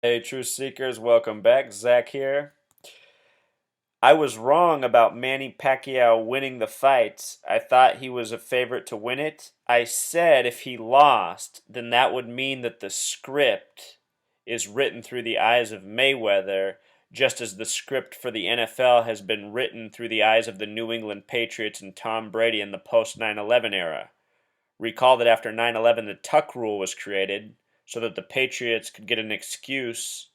Hey, Truth Seekers, welcome back. Zach here. I was wrong about Manny Pacquiao winning the fight. I thought he was a favorite to win it. I said if he lost, then that would mean that the script is written through the eyes of Mayweather, just as the script for the NFL has been written through the eyes of the New England Patriots and Tom Brady in the post 9/11 era. Recall that after 9/11, the Tuck rule was created so that the Patriots could get an excuse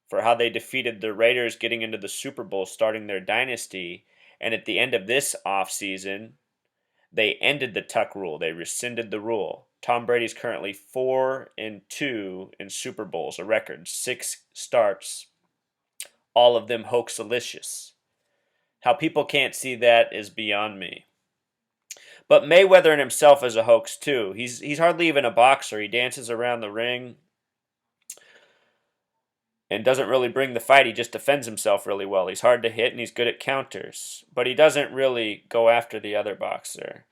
for how they defeated the Raiders getting into the Super Bowl, starting their dynasty. And at the end of this offseason, they ended the Tuck rule. They rescinded the rule. Tom Brady's currently 4-2 in Super Bowls, a record, 6 starts, all of them hoaxalicious. How people can't see that is beyond me. But Mayweather in himself is a hoax too. He's hardly even a boxer. He dances around the ring and doesn't really bring the fight. He just defends himself really well. He's hard to hit and he's good at counters, but he doesn't really go after the other boxer.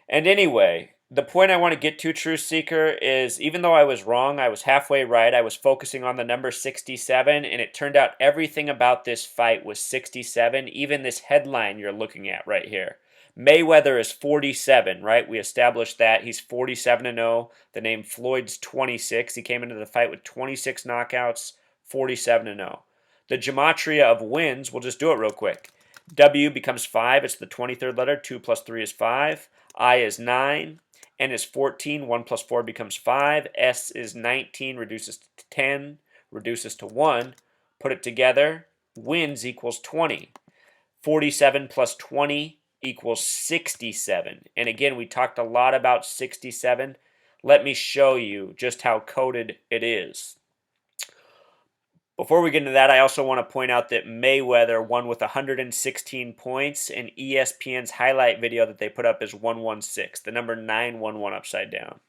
And anyway, the point I want to get to, Truth Seeker, is even though I was wrong, I was halfway right. I was focusing on the number 67, and it turned out everything about this fight was 67, even this headline you're looking at right here. Mayweather is 47, right? We established that. He's 47-0. The name Floyd's 26. He came into the fight with 26 knockouts, 47-0. The gematria of wins, we'll just do it real quick. W becomes 5. It's the 23rd letter. 2 plus 3 is 5. I is 9. N is 14. 1 plus 4 becomes 5. S is 19. Reduces to 10. Reduces to 1. Put it together. Wins equals 20. 47 plus 20 equals 67. And again, we talked a lot about 67. Let me show you just how coded it is. Before we get into that, I also want to point out that Mayweather won with 116 points, and ESPN's highlight video that they put up is 116, the number 911 upside down.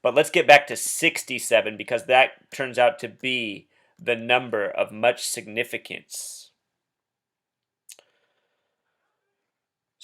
But let's get back to 67 because that turns out to be the number of much significance.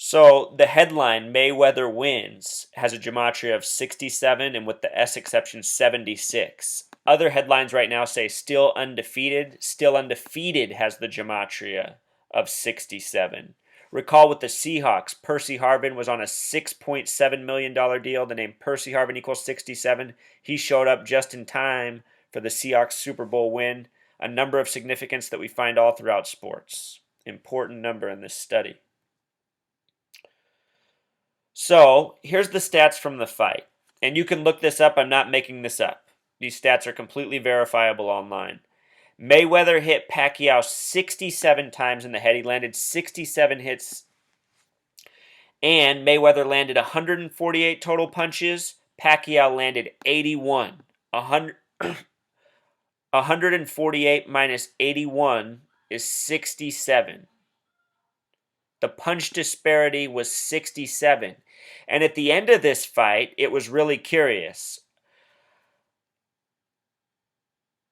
So the headline, Mayweather wins, has a gematria of 67 and with the S exception 76. Other headlines right now say still undefeated. Still undefeated has the gematria of 67. Recall with the Seahawks, Percy Harvin was on a $6.7 million deal. The name Percy Harvin equals 67. He showed up just in time for the Seahawks Super Bowl win. A number of significance that we find all throughout sports. Important number in this study. So here's the stats from the fight. And you can look this up. I'm not making this up. These stats are completely verifiable online. Mayweather hit Pacquiao 67 times in the head. He landed 67 hits. And Mayweather landed 148 total punches. Pacquiao landed 81. 148 minus 81 is 67. The punch disparity was 67. And at the end of this fight, it was really curious.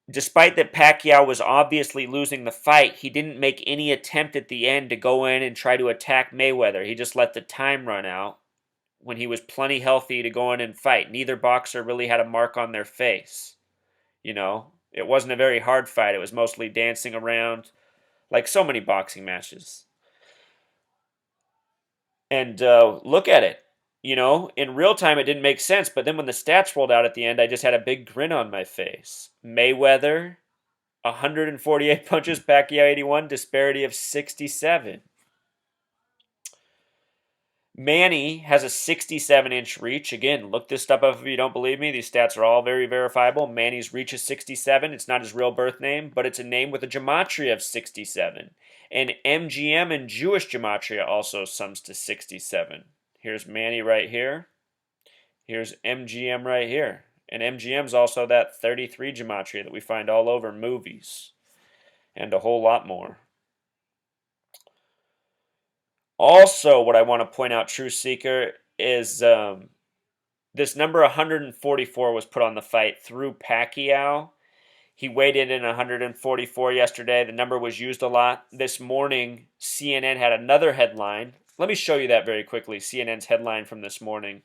Despite that Pacquiao was obviously losing the fight, he didn't make any attempt at the end to go in and try to attack Mayweather. He just let the time run out when he was plenty healthy to go in and fight. Neither boxer really had a mark on their face. You know, it wasn't a very hard fight. It was mostly dancing around like so many boxing matches. And look at it. You know, in real time it didn't make sense, but then when the stats rolled out at the end, I just had a big grin on my face. Mayweather, 148 punches, Pacquiao 81, disparity of 67. Manny has a 67-inch reach. Again, look this stuff up if you don't believe me. These stats are all very verifiable. Manny's reach is 67. It's not his real birth name, but it's a name with a gematria of 67. And MGM and Jewish gematria also sums to 67. Here's Manny right here. Here's MGM right here. And MGM's also that 33 gematria that we find all over movies. And a whole lot more. Also, what I want to point out, True Seeker, is this number 144 was put on the fight through Pacquiao. He weighed in 144 yesterday. The number was used a lot. This morning, CNN had another headline. Let me show you that very quickly, CNN's headline from this morning.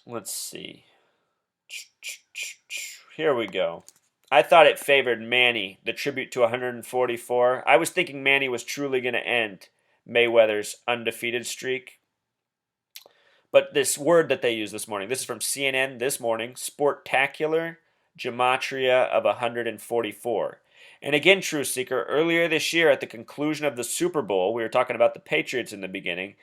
Let's see. Here we go. I thought it favored Manny, the tribute to 144. I was thinking Manny was truly going to end Mayweather's undefeated streak. But this word that they used this morning, this is from CNN this morning, sportacular gematria of 144. And again, True Seeker, earlier this year at the conclusion of the Super Bowl, we were talking about the Patriots in the beginning.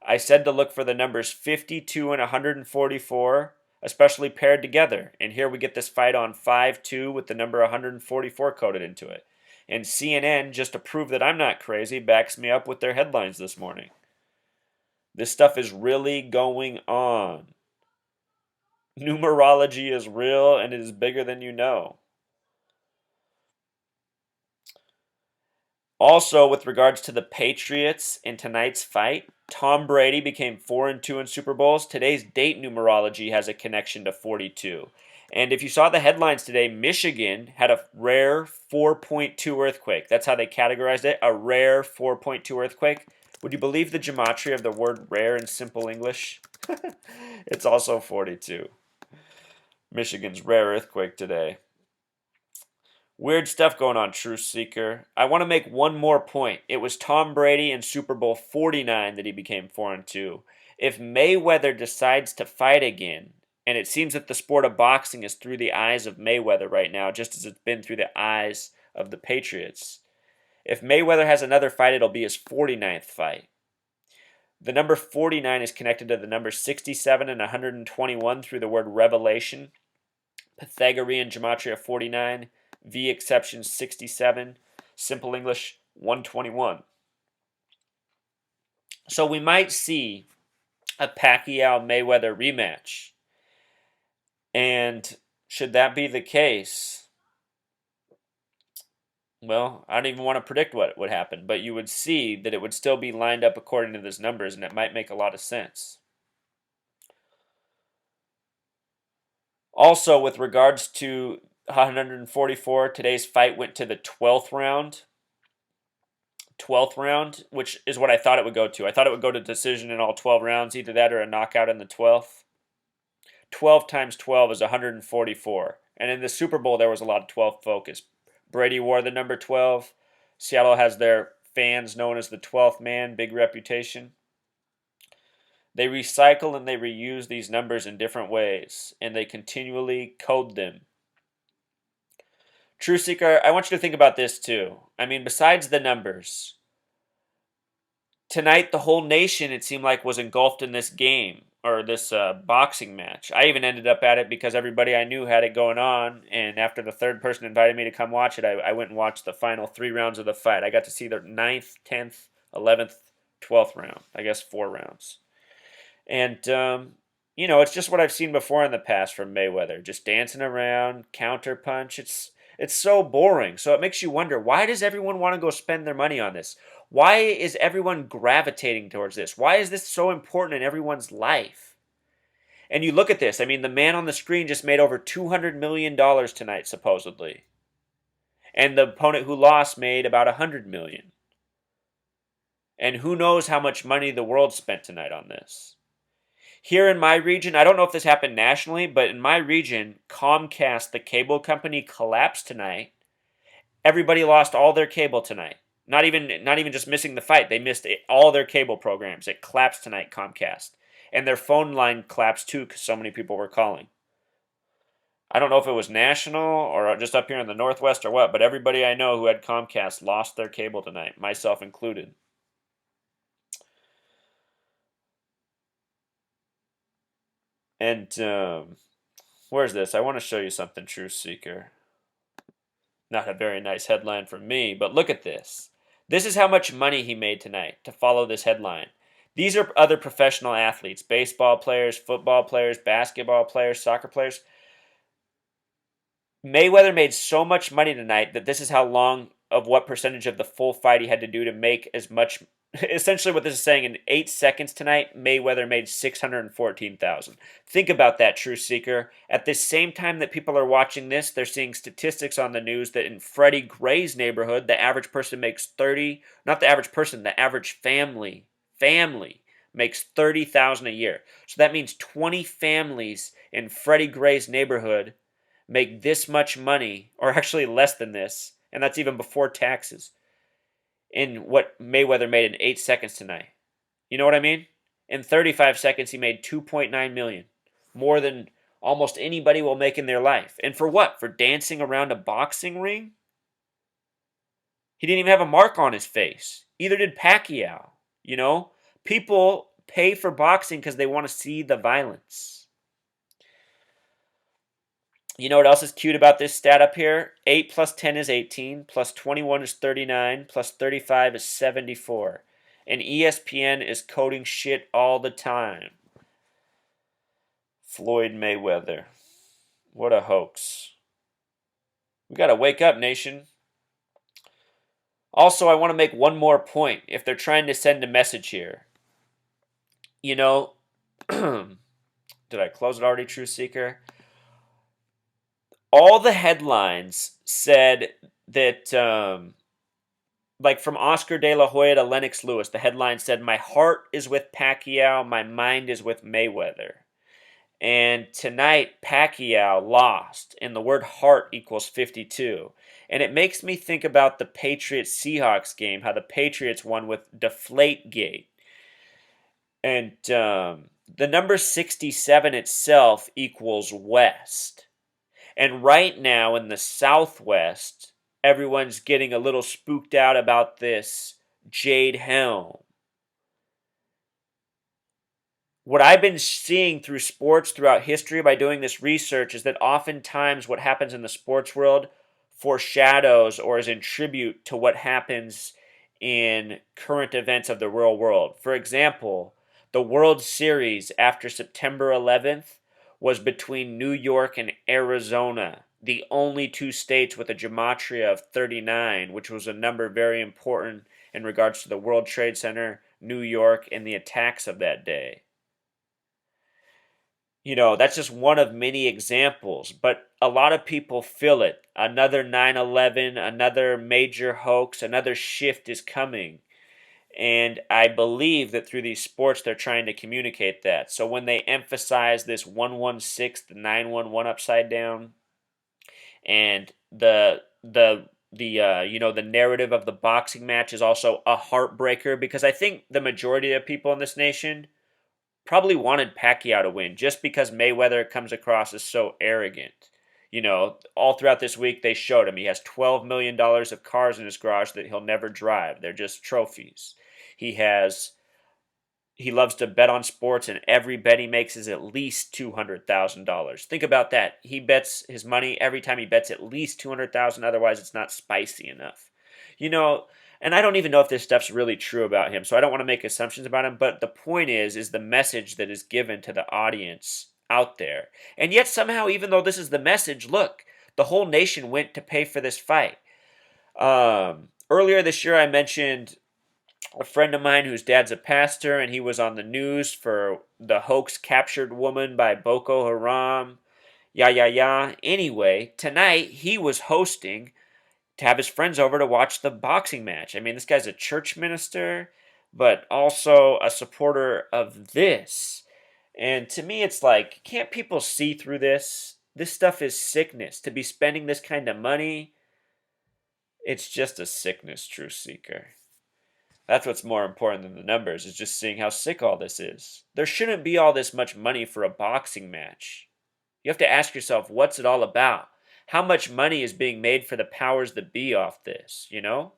I said to look for the numbers 52 and 144, especially paired together. And here we get this fight on 5-2 with the number 144 coded into it. And CNN, just to prove that I'm not crazy, backs me up with their headlines this morning. This stuff is really going on. Numerology is real and it is bigger than you know. Also, with regards to the Patriots in tonight's fight, Tom Brady became 4-2 in Super Bowls. Today's date numerology has a connection to 42. And if you saw the headlines today, Michigan had a rare 4.2 earthquake. That's how they categorized it, a rare 4.2 earthquake. Would you believe the gematria of the word rare in simple English? It's also 42. Michigan's rare earthquake today. Weird stuff going on, Truth Seeker. I want to make one more point. It was Tom Brady in Super Bowl 49 that he became 4-2. If Mayweather decides to fight again, and it seems that the sport of boxing is through the eyes of Mayweather right now, just as it's been through the eyes of the Patriots. If Mayweather has another fight, it'll be his 49th fight. The number 49 is connected to the number 67 and 121 through the word revelation. Pythagorean gematria 49. V exception 67, simple English 121. So we might see a Pacquiao Mayweather rematch. And should that be the case, well, I don't even want to predict what would happen, but you would see that it would still be lined up according to those numbers, and it might make a lot of sense. Also, with regards to 144, today's fight went to the 12th round. 12th round, which is what I thought it would go to. I thought it would go to decision in all 12 rounds, either that or a knockout in the 12th. 12 times 12 is 144. And in the Super Bowl, there was a lot of 12 focus. Brady wore the number 12. Seattle has their fans known as the 12th man, big reputation. They recycle and they reuse these numbers in different ways, and they continually code them. True Seeker, I want you to think about this too. I mean, besides the numbers, tonight the whole nation, it seemed like, was engulfed in this game or this boxing match. I even ended up at it because everybody I knew had it going on, and after the third person invited me to come watch it, I went and watched the final 3 rounds of the fight. I got to see the 9th, 10th, 11th, 12th round. I guess 4 rounds. And, it's just what I've seen before in the past from Mayweather. Just dancing around, counter punch. It's so boring. So it makes you wonder, why does everyone want to go spend their money on this? Why is everyone gravitating towards this? Why is this so important in everyone's life? And you look at this. I mean, the man on the screen just made over $200 million tonight, supposedly. And the opponent who lost made about $100 million. And who knows how much money the world spent tonight on this. Here in my region, I don't know if this happened nationally, but in my region, Comcast, the cable company, collapsed tonight. Everybody lost all their cable tonight. Not even just missing the fight. They missed all their cable programs. It collapsed tonight, Comcast. And their phone line collapsed too because so many people were calling. I don't know if it was national or just up here in the Northwest or what, but everybody I know who had Comcast lost their cable tonight, myself included. And where's this? I want to show you something, Truth Seeker. Not a very nice headline from me, but look at this. This is how much money he made tonight to follow this headline. These are other professional athletes, baseball players, football players, basketball players, soccer players. Mayweather made so much money tonight that this is how long of what percentage of the full fight he had to do to make as much. Essentially what this is saying, in 8 seconds tonight, Mayweather made $614,000. Think about that, True Seeker. At the same time that people are watching this, they're seeing statistics on the news that in Freddie Gray's neighborhood, the average person makes not the average person, the average family makes $30,000 a year. So that means 20 families in Freddie Gray's neighborhood make this much money, or actually less than this, and that's even before taxes, in what Mayweather made in 8 seconds tonight. You know what I mean? In 35 seconds, he made 2.9 million, more than almost anybody will make in their life. And for what? For dancing around a boxing ring? He didn't even have a mark on his face. Either did Pacquiao. You know, people pay for boxing because they want to see the violence. You know what else is cute about this stat up here? 8 plus 10 is 18, plus 21 is 39, plus 35 is 74. And ESPN is coding shit all the time. Floyd Mayweather. What a hoax. We got to wake up, nation. Also, I want to make one more point if they're trying to send a message here. You know, did I close it already, True Seeker? All the headlines said that, like from Oscar De La Hoya to Lennox Lewis, the headline said, "My heart is with Pacquiao, my mind is with Mayweather." And tonight, Pacquiao lost, and the word heart equals 52. And it makes me think about the Patriots-Seahawks game, how the Patriots won with Deflategate. And the number 67 itself equals West. And right now in the Southwest, everyone's getting a little spooked out about this Jade Helm. What I've been seeing through sports throughout history by doing this research is that oftentimes what happens in the sports world foreshadows or is in tribute to what happens in current events of the real world. For example, the World Series after September 11th was between New York and Arizona, the only two states with a gematria of 39, which was a number very important in regards to the World Trade Center, New York, and the attacks of that day. You know, that's just one of many examples, but a lot of people feel it. Another 9/11, another major hoax, another shift is coming. And I believe that through these sports, they're trying to communicate that. So when they emphasize this 116, the 911 upside down, and the narrative of the boxing match is also a heartbreaker, because I think the majority of people in this nation probably wanted Pacquiao to win just because Mayweather comes across as so arrogant. You know, all throughout this week they showed him he has $12 million of cars in his garage that he'll never drive. They're just trophies. He loves to bet on sports, and every bet he makes is at least $200,000. Think about that. He bets his money every time he bets at least $200,000. Otherwise, it's not spicy enough. You know, and I don't even know if this stuff's really true about him, so I don't want to make assumptions about him. But the point is the message that is given to the audience out there. And yet somehow, even though this is the message, look, the whole nation went to pay for this fight. Earlier this year, I mentioned a friend of mine whose dad's a pastor, and he was on the news for the hoax captured woman by Boko Haram. Yeah, yeah, yeah. Anyway, tonight he was hosting to have his friends over to watch the boxing match. I mean, this guy's a church minister, but also a supporter of this. And to me, it's like, can't people see through this? This stuff is sickness. To be spending this kind of money, it's just a sickness, True Seeker. That's what's more important than the numbers, is just seeing how sick all this is. There shouldn't be all this much money for a boxing match. You have to ask yourself, what's it all about? How much money is being made for the powers that be off this, you know?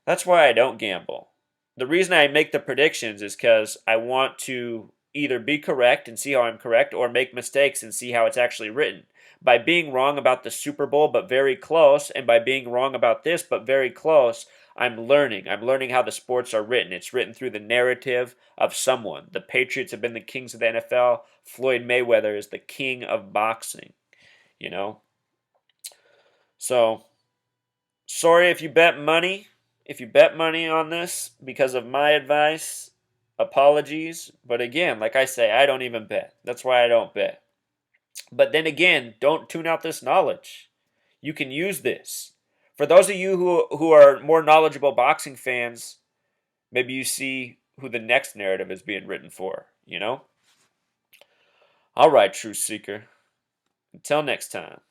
That's why I don't gamble. The reason I make the predictions is because I want to either be correct and see how I'm correct, or make mistakes and see how it's actually written. By being wrong about the Super Bowl but very close, and by being wrong about this but very close, I'm learning. I'm learning how the sports are written. It's written through the narrative of someone. The Patriots have been the kings of the NFL. Floyd Mayweather is the king of boxing, you know? So, sorry if you bet money. If you bet money on this because of my advice, apologies. But again, like I say, I don't even bet. That's why I don't bet. But then again, don't tune out this knowledge. You can use this. For those of you who are more knowledgeable boxing fans, maybe you see who the next narrative is being written for, you know? All right, Truth Seeker. Until next time.